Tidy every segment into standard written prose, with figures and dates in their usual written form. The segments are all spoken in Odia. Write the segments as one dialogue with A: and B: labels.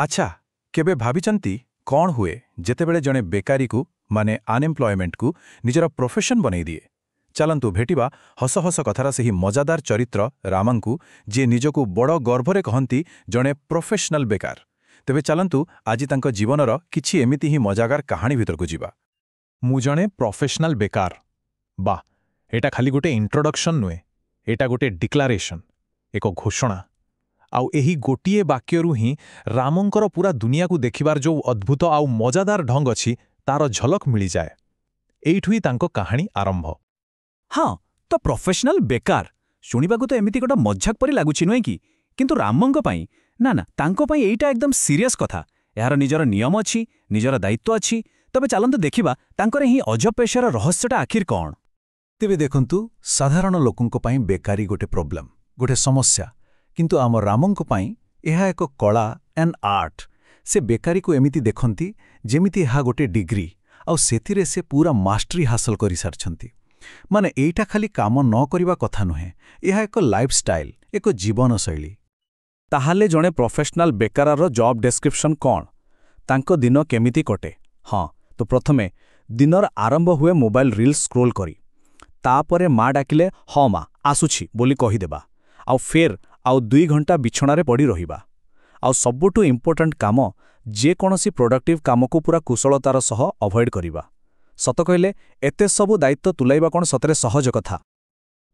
A: ଆଚ୍ଛା, କେବେ ଭାବିଛନ୍ତି କ'ଣ ହୁଏ ଯେତେବେଳେ ଜଣେ ବେକାରୀକୁ ମାନେ ଅନଏମ୍ପ୍ଲୟମେଣ୍ଟକୁ ନିଜର ପ୍ରୋଫେସନ୍ ବନେଇ ଦିଏ? ଚାଲନ୍ତୁ ଭେଟିବା ହସ ହସ କଥାର ସେହି ମଜାଦାର ଚରିତ୍ର ରାମଙ୍କୁ, ଯିଏ ନିଜକୁ ବଡ଼ ଗର୍ବରେ କହନ୍ତି ଜଣେ ପ୍ରୋଫେସନାଲ ବେକାର। ତେବେ ଚାଲନ୍ତୁ ଆଜି ତାଙ୍କ ଜୀବନର କିଛି ଏମିତି ହିଁ ମଜାଦାର କାହାଣୀ ଭିତରକୁ ଯିବା।
B: ମୁଁ ଜଣେ ପ୍ରଫେସନାଲ ବେକାର। ବା, ଏଟା ଖାଲି ଗୋଟେ ଇଣ୍ଟ୍ରୋଡକ୍ସନ୍ ନୁହେଁ, ଏଟା ଗୋଟେ ଡିକ୍ଲାରେସନ୍, ଏକ ଘୋଷଣା। ଆଉ ଏହି ଗୋଟିଏ ବାକ୍ୟରୁ ହିଁ ରାମଙ୍କର ପୁରା ଦୁନିଆକୁ ଦେଖିବାର ଯେଉଁ ଅଦ୍ଭୁତ ଆଉ ମଜାଦାର ଢଙ୍ଗ ଅଛି ତାର ଝଲକ ମିଳିଯାଏ। ଏଇଠୁ ହିଁ ତାଙ୍କ କାହାଣୀ ଆରମ୍ଭ।
C: ହଁ, ତ ପ୍ରଫେସନାଲ ବେକାର ଶୁଣିବାକୁ ତ ଏମିତି ଗୋଟେ ମଜାକ ପରି ଲାଗୁଛି, ନୁହେଁ କି? କିନ୍ତୁ ରାମଙ୍କ ପାଇଁ ନା, ତାଙ୍କ ପାଇଁ ଏଇଟା ଏକଦମ ସିରିୟସ୍ କଥା। ଏହାର ନିଜର ନିୟମ ଅଛି, ନିଜର ଦାୟିତ୍ୱ ଅଛି। ତେବେ ଚାଲନ୍ତୁ ଦେଖିବା ତାଙ୍କର ଏହି ଅଜବ ପେଶାର ରହସ୍ୟଟା ଆଖିର କ'ଣ।
D: ତେବେ ଦେଖନ୍ତୁ, ସାଧାରଣ ଲୋକଙ୍କ ପାଇଁ ବେକାରୀ ଗୋଟେ ପ୍ରୋବ୍ଲେମ୍, ଗୋଟେ ସମସ୍ୟା। କିନ୍ତୁ ଆମ ରାମଙ୍କ ପାଇଁ ଏହା ଏକ କଳା ଆଣ୍ଡ ଆର୍ଟ। ସେ ବେକାରୀକୁ ଏମିତି ଦେଖନ୍ତି ଯେମିତି ଏହା ଗୋଟେ ଡିଗ୍ରୀ, ଆଉ ସେଥିରେ ସେ ପୁରା ମାଷ୍ଟରୀ ହାସଲ କରିସାରିଛନ୍ତି। ମାନେ ଏଇଟା ଖାଲି କାମ ନ କରିବା କଥା ନୁହେଁ, ଏହା ଏକ ଲାଇଫଷ୍ଟାଇଲ୍, ଏକ ଜୀବନଶୈଳୀ।
C: ତାହେଲେ ଜଣେ ପ୍ରଫେସନାଲ ବେକାରର ଜବ୍ ଡେସ୍କ୍ରିପ୍ସନ୍ କ'ଣ? ତାଙ୍କ ଦିନ କେମିତି କଟେ? ହଁ, ତ ପ୍ରଥମେ ଦିନର ଆରମ୍ଭ ହୁଏ ମୋବାଇଲ ରିଲ୍ସ ସ୍କ୍ରୋଲ୍ କରି। ତାପରେ ମା ଡାକିଲେ ହଁ ମା ଆସୁଛି ବୋଲି କହିଦେବା। ଆଉ ଫେର୍ ଆଉ 2 ଘଣ୍ଟା ବିଛଣାରେ ପଡ଼ି ରହିବା। ଆଉ ସବୁଠୁ ଇମ୍ପୋର୍ଟାଣ୍ଟ କାମ, ଯେକୌଣସି ପ୍ରଡକ୍ଟିଭ୍ କାମକୁ ପୁରା କୁଶଳତାର ସହ ଅଭଏଡ୍ କରିବା। ସତ କହିଲେ ଏତେ ସବୁ ଦାୟିତ୍ୱ ତୁଲାଇବା କ'ଣ ସତରେ ସହଜ କଥା?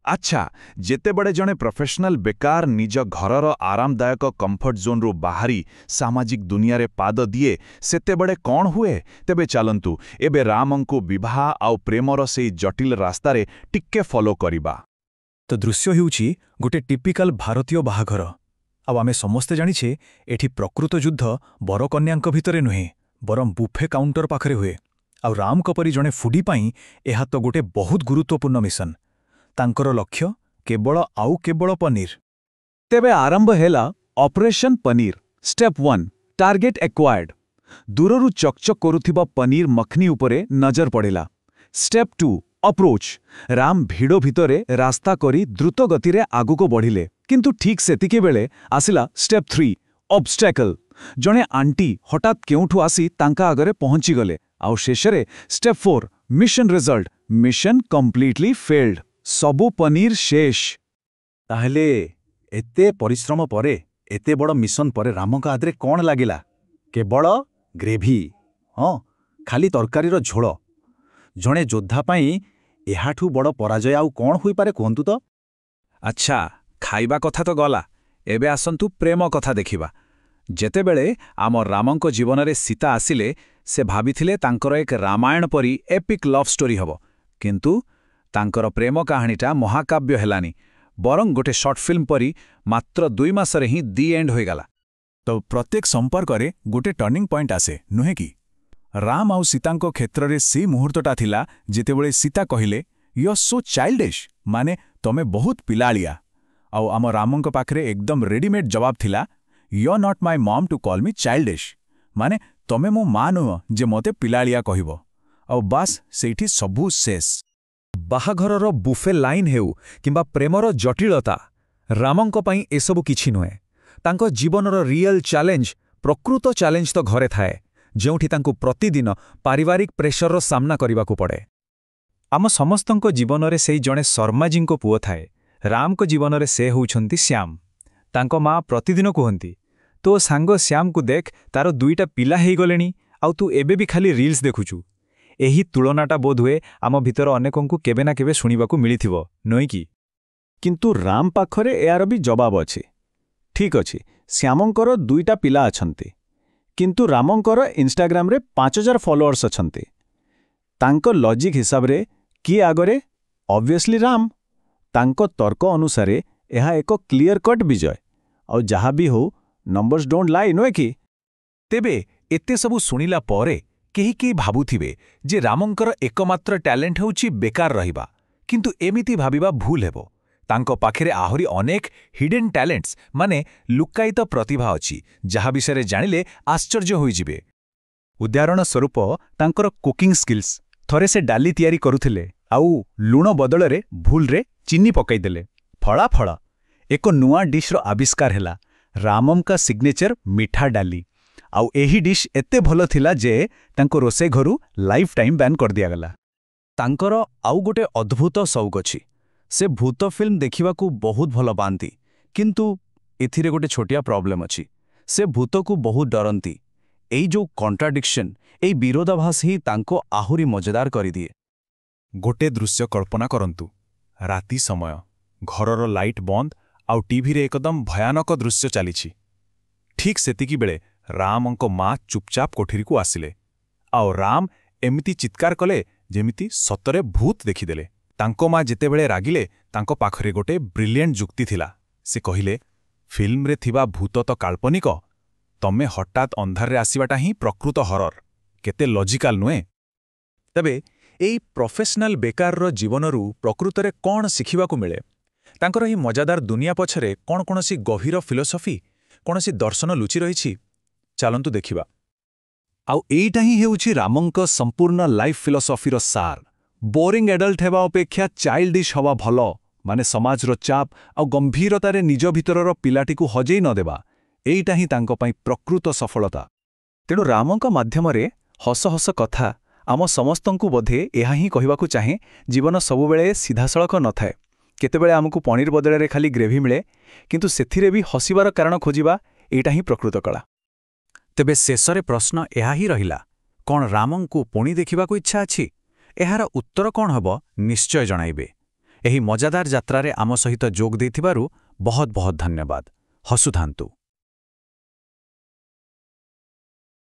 A: ଆଚ୍ଛା, ଯେତେବେଳେ ଜଣେ ପ୍ରଫେସନାଲ ବେକାର ନିଜ ଘରର ଆରାମଦାୟକ କମ୍ଫର୍ଟ ଜୋନ୍ରୁ ବାହାରି ସାମାଜିକ ଦୁନିଆରେ ପାଦ ଦିଏ, ସେତେବେଳେ କ'ଣ ହୁଏ? ତେବେ ଚାଲନ୍ତୁ ଏବେ ରାମଙ୍କୁ ବିବାହ ଆଉ ପ୍ରେମର ସେହି ଜଟିଳ ରାସ୍ତାରେ ଟିକେ ଫଲୋ କରିବା।
B: ତ ଦୃଶ୍ୟ ହେଉଛି ଗୋଟେ ଟିପିକାଲ ଭାରତୀୟ ବାହାଘର। ଆଉ ଆମେ ସମସ୍ତେ ଜାଣିଛେ ଏଠି ପ୍ରକୃତ ଯୁଦ୍ଧ ବରକନ୍ୟାଙ୍କ ଭିତରେ ନୁହେଁ, ବରଂ ବୁଫେ କାଉଣ୍ଟର ପାଖରେ ହୁଏ। ଆଉ ରାମଙ୍କ ପରି ଜଣେ ଫୁଡି ପାଇଁ ଏହା ତ ଗୋଟେ ବହୁତ ଗୁରୁତ୍ୱପୂର୍ଣ୍ଣ ମିଶନ। ତାଙ୍କର ଲକ୍ଷ୍ୟ କେବଳ ପନିର।
C: ତେବେ ଆରମ୍ଭ ହେଲା operation paneer. Step 1 target acquired. ଦୂରରୁ ଚକଚକ୍ କରୁଥିବା ପନିର ମଖନି ଉପରେ ନଜର ପଡ଼ିଲା। Step 2 approach. ରାମ ଭିଡ଼ ଭିତରେ ରାସ୍ତା କରି ଦ୍ରୁତ ଗତିରେ ଆଗକୁ ବଢ଼ିଲେ। କିନ୍ତୁ ଠିକ୍ ସେତିକିବେଳେ ଆସିଲା ଷ୍ଟେପ୍ 3 ଅବଷ୍ଟାକଲ। ଜଣେ ଆଣ୍ଟି ହଠାତ୍ କେଉଁଠୁ ଆସି ତାଙ୍କ ଆଗରେ ପହଞ୍ଚିଗଲେ। ଆଉ ଶେଷରେ step 4 mission result. Mission completely felt. ସବୁ ପନିର ଶେଷ।
D: ତାହେଲେ ଏତେ ପରିଶ୍ରମ ପରେ, ଏତେ ବଡ଼ ମିଶନ ପରେ ରାମଙ୍କ ହାତରେ କ'ଣ ଲାଗିଲା? କେବଳ ଗ୍ରେଭି। ହଁ, ଖାଲି ତରକାରୀର ଝୋଳ। ଜଣେ ଯୋଦ୍ଧା ପାଇଁ ଏହାଠୁ ବଡ଼ ପରାଜୟ ଆଉ କ'ଣ ହୋଇପାରେ କୁହନ୍ତୁ ତ?
C: ଆଚ୍ଛା, ଖାଇବା କଥା ତ ଗଲା, ଏବେ ଆସନ୍ତୁ ପ୍ରେମ କଥା ଦେଖିବା। ଯେତେବେଳେ ଆମ ରାମଙ୍କ ଜୀବନରେ ସୀତା ଆସିଲେ, ସେ ଭାବିଥିଲେ ତାଙ୍କର ଏକ ରାମାୟଣ ପରି ଏପିକ୍ ଲଭ୍ ଷ୍ଟୋରି ହେବ। କିନ୍ତୁ ତାଙ୍କର ପ୍ରେମ କାହାଣୀଟା ମହାକାବ୍ୟ ହେଲାନି, ବରଂ ଗୋଟେ ସର୍ଟ ଫିଲ୍ମ ପରି ମାତ୍ର 2 ମାସରେ ହିଁ ଦି ଏଣ୍ଡ ହୋଇଗଲା।
A: ତ ପ୍ରତ୍ୟେକ ସମ୍ପର୍କରେ ଗୋଟେ ଟର୍ଣ୍ଣିଂ ପଏଣ୍ଟ ଆସେ, ନୁହେଁ କି? ରାମ ଆଉ ସୀତାଙ୍କ କ୍ଷେତ୍ରରେ ସେ ମୁହୂର୍ତ୍ତଟା ଥିଲା ଯେତେବେଳେ ସୀତା କହିଲେ ୟୁ ଆର୍ ସୋ ଚାଇଲ୍ଡିଶ, ମାନେ ତମେ ବହୁତ ପିଲାଳିଆ। ଆଉ ଆମ ରାମଙ୍କ ପାଖରେ ଏକଦମ ରେଡିମେଡ୍ ଜବାବ ଥିଲା you are not my mom to call me childish, ମାନେ ତମେ ମୋ ମା ନୁହଁ ଯେ ମୋତେ ପିଲାଳିଆ କହିବ। ଆଉ ବାସ୍ ସେଇଠି ସବୁ ଶେଷ।
B: ବାହାଘରର ବୁଫେ ଲାଇନ୍ ହେଉ କିମ୍ବା ପ୍ରେମର ଜଟିଳତା, ରାମଙ୍କ ପାଇଁ ଏସବୁ କିଛି ନୁହେଁ। ତାଙ୍କ ଜୀବନର ରିଏଲ୍ ଚ୍ୟାଲେଞ୍ଜ, ପ୍ରକୃତ ଚ୍ୟାଲେଞ୍ଜ ତ ଘରେ ଥାଏ, ଯେଉଁଠି ତାଙ୍କୁ ପ୍ରତିଦିନ ପାରିବାରିକ ପ୍ରେସରର ସାମ୍ନା କରିବାକୁ ପଡ଼େ। ଆମ ସମସ୍ତଙ୍କ ଜୀବନରେ ସେଇ ଜଣେ ଶର୍ମାଜୀଙ୍କ ପୁଅ ଥାଏ। ରାମଙ୍କ ଜୀବନରେ ସେ ହେଉଛନ୍ତି ଶ୍ୟାମ। ତାଙ୍କ ମା ପ୍ରତିଦିନ କୁହନ୍ତି, ତୋ ସାଙ୍ଗ ଶ୍ୟାମକୁ ଦେଖ, ତାର 2ଟା ପିଲା ହେଇଗଲେଣି, ଆଉ ତୁ ଏବେ ବି ଖାଲି ରିଲ୍ସ ଦେଖୁଛୁ। ଏହି ତୁଳନାଟା ବୋଧହୁଏ ଆମ ଭିତର ଅନେକଙ୍କୁ କେବେ ନା କେବେ ଶୁଣିବାକୁ ମିଳିଥିବ, ନୁହେଁ କି?
D: କିନ୍ତୁ ରାମ ପାଖରେ ଏହାର ବି ଜବାବ ଅଛି। ଠିକ୍ ଅଛି, ଶ୍ୟାମଙ୍କର 2ଟା ପିଲା ଅଛନ୍ତି, କିନ୍ତୁ ରାମଙ୍କର ଇନଷ୍ଟାଗ୍ରାମରେ 5000 ଫଲୋଅର୍ସ ଅଛନ୍ତି। ତାଙ୍କ ଲଜିକ୍ ହିସାବରେ କିଏ ଆଗରେ? ଅବଭିୟସଲି ରାମ। ତାଙ୍କ ତର୍କ ଅନୁସାରେ ଏହା ଏକ କ୍ଲିୟର କଟ୍ ବିଜୟ। ଆଉ ଯାହା ବି ହଉ, ନମ୍ବର୍ସ ଡୋଣ୍ଟ ଲାଇ, ନୁହେଁ କି?
A: ତେବେ ଏତେ ସବୁ ଶୁଣିଲା ପରେ କେହି ଭାବୁଥିବେ ଯେ ରାମଙ୍କର ଏକମାତ୍ର ଟ୍ୟାଲେଣ୍ଟ ହେଉଛି ବେକାର ରହିବା। କିନ୍ତୁ ଏମିତି ଭାବିବା ଭୁଲ ହେବ। ତାଙ୍କ ପାଖରେ ଆହୁରି ଅନେକ ହିଡେନ୍ ଟ୍ୟାଲେଣ୍ଟସ୍, ମାନେ ଲୁକ୍କାୟିତ ପ୍ରତିଭା ଅଛି, ଯାହା ବିଷୟରେ ଜାଣିଲେ ଆଶ୍ଚର୍ଯ୍ୟ ହୋଇଯିବେ।
D: ଉଦାହରଣ ସ୍ୱରୂପ ତାଙ୍କର କୁକିଂ ସ୍କିଲ୍ସ। ଥରେ ସେ ଡାଲି ତିଆରି କରୁଥିଲେ, ଆଉ ଲୁଣ ବଦଳରେ ଭୁଲରେ ଚିନି ପକାଇଦେଲେ। ଫଳାଫଳ ଏକ ନୂଆ ଡିଶ୍ର ଆବିଷ୍କାର ହେଲା, ରାମଙ୍କ ସିଗ୍ନେଚର ମିଠା ଡାଲି।
C: ଆଉ ଏହି ଡିଶ୍ ଏତେ ଭଲ ଥିଲା ଯେ ତାଙ୍କୁ ରୋଷେଇ ଘରୁ ଲାଇଫ୍ ଟାଇମ୍ ବ୍ୟାନ୍ କରିଦିଆଗଲା।
B: ତାଙ୍କର ଆଉ ଗୋଟେ ଅଦ୍ଭୁତ ସଉକ ଅଛି। ସେ ଭୂତ ଫିଲ୍ମ ଦେଖିବାକୁ ବହୁତ ଭଲ ପାଆନ୍ତି, କିନ୍ତୁ ଏଥିରେ ଗୋଟେ ଛୋଟିଆ ପ୍ରୋବ୍ଲେମ୍ ଅଛି। ସେ ଭୂତକୁ ବହୁତ ଡରନ୍ତି। ଏଇ ଯୋଉ କଣ୍ଟ୍ରାଡିକ୍ସନ୍, ଏଇ ବିରୋଧାଭାସ ହିଁ ତାଙ୍କୁ ଆହୁରି ମଜାଦାର କରିଦିଏ।
A: ଗୋଟେ ଦୃଶ୍ୟ କଳ୍ପନା କରନ୍ତୁ। ରାତି ସମୟ, ଘରର ଲାଇଟ୍ ବନ୍ଦ ଆଉ ଟିଭିରେ ଏକଦମ ଭୟାନକ ଦୃଶ୍ୟ ଚାଲିଛି। ଠିକ୍ ସେତିକିବେଳେ ରାମଙ୍କ ମା ଚୁପଚାପ କୋଠରୀକୁ ଆସିଲେ। ଆଉ ରାମ ଏମିତି ଚିତ୍କାର କଲେ ଯେମିତି ସତରେ ଭୂତ ଦେଖିଦେଲେ। ତାଙ୍କ ମା ଯେତେବେଳେ ରାଗିଲେ, ତାଙ୍କ ପାଖରେ ଗୋଟେ ବ୍ରିଲିଏଣ୍ଟ ଯୁକ୍ତି ଥିଲା। ସେ କହିଲେ, ଫିଲ୍ମରେ ଥିବା ଭୂତ ତ କାଳ୍ପନିକ, ତମେ ହଠାତ୍ ଅନ୍ଧାରରେ ଆସିବାଟା ହିଁ ପ୍ରକୃତ ହରର। କେତେ ଲଜିକାଲ ନୁହେଁ?
B: ତେବେ ଏଇ ପ୍ରଫେସନାଲ ବେକାରର ଜୀବନରୁ ପ୍ରକୃତରେ କ'ଣ ଶିଖିବାକୁ ମିଳେ? ତାଙ୍କର ଏହି ମଜାଦାର ଦୁନିଆ ପଛରେ କ'ଣ କୌଣସି ଗଭୀର ଫିଲୋସଫି, କୌଣସି ଦର୍ଶନ ଲୁଚି ରହିଛି? ଚାଲନ୍ତୁ ଦେଖିବା।
C: ଆଉ ଏଇଟା ହିଁ ହେଉଛି ରାମଙ୍କ ସମ୍ପୂର୍ଣ୍ଣ ଲାଇଫ୍ ଫିଲୋସଫିର ସାର। ବୋରିଂ ଏଡଲ୍ଟ ହେବା ଅପେକ୍ଷା ଚାଇଲ୍ଡିଶ୍ ହେବା ଭଲ, ମାନେ ସମାଜର ଚାପ ଆଉ ଗମ୍ଭୀରତାରେ ନିଜ ଭିତରର ପିଲାଟିକୁ ହଜେଇ ନ ଦେବା। ଏଇଟା ହିଁ ତାଙ୍କ ପାଇଁ ପ୍ରକୃତ ସଫଳତା। ତେଣୁ ରାମଙ୍କ ମାଧ୍ୟମରେ ହସ ହସ କଥା ଆମ ସମସ୍ତଙ୍କୁ ବୋଧେ ଏହା ହିଁ କହିବାକୁ ଚାହେଁ, ଜୀବନ ସବୁବେଳେ ସିଧାସଳଖ ନଥାଏ। କେତେବେଳେ ଆମକୁ ପନିର ବଦଳରେ ଖାଲି ଗ୍ରେଭି ମିଳେ, କିନ୍ତୁ ସେଥିରେ ବି ହସିବାର କାରଣ ଖୋଜିବା, ଏଇଟା ହିଁ ପ୍ରକୃତ କଳା।
B: ତେବେ ଶେଷରେ ପ୍ରଶ୍ନ ଏହା ହିଁ ରହିଲା, କ'ଣ ରାମଙ୍କୁ ପୁଣି ଦେଖିବାକୁ ଇଚ୍ଛା ଅଛି? ଏହାର ଉତ୍ତର କ'ଣ ହେବ ନିଶ୍ଚୟ ଜଣାଇବେ। ଏହି ମଜାଦାର ଯାତ୍ରାରେ ଆମ ସହିତ ଯୋଗ ଦେଇଥିବାରୁ ବହୁତ ବହୁତ ଧନ୍ୟବାଦ। ହସୁଥାନ୍ତୁ।